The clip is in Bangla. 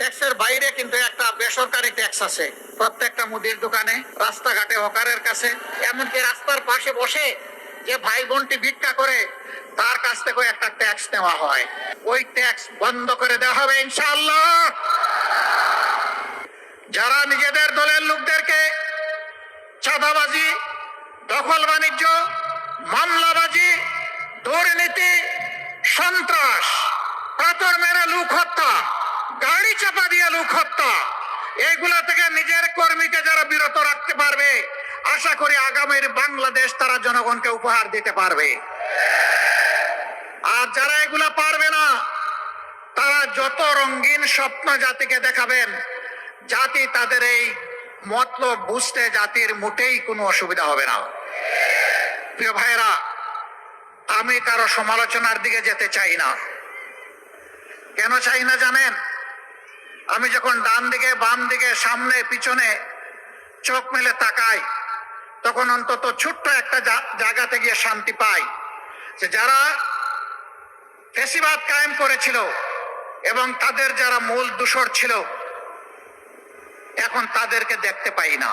ট্যাক্সের বাইরে কিন্তু একটা বেসরকারি ট্যাক্স আছে প্রত্যেকটা মুদির দোকানে, রাস্তাঘাটে, হকারের কাছে, এমনকি রাস্তার পাশে বসে যে ভাই বোনটি ভিক্ষা করে তার কাছ থেকে একটা ট্যাক্স নেওয়া হয়। ওই ট্যাক্স বন্ধ করে দেওয়া হবে ইনশাআল্লাহ। যারা নিজেদের দলের লোকদেরকে চাঁদাবাজি, দখল বাণিজ্য, মামলাবাজি, দুর্নীতি, সন্ত্রাস, পাথর মেরে লোক হত্যা, গাড়ি চাপা দিয়ে লোক হত্যা, এইগুলা থেকে নিজের কর্মীকে যারা বিরত রাখতে পারবে, আশা করি আগামীর বাংলাদেশ তারা জনগণকে উপহার দিতে পারবে। আর যারা এগুলা পারবে না, তারা যত রঙিন স্বপ্ন জাতিকে দেখাবেন, জাতি তাদের এই মতলব বুঝতে জাতির মোটেই কোনো অসুবিধা হবে না। প্রিয় ভাইরা, আমি কারো সমালোচনার দিকে যেতে চাই না। কেন চাই না জানেন? আমি যখন ডান দিকে, বাম দিকে, সামনে, পিছনে চোখ মেলে তাকাই, তখন অন্তত ছোট্ট একটা জায়গাতে গিয়ে শান্তি পাই যে যারা ফ্যাসিবাদ কায়েম করেছিল এবং তাদের যারা মূল দোসর ছিল, এখন তাদেরকে দেখতে পাই না।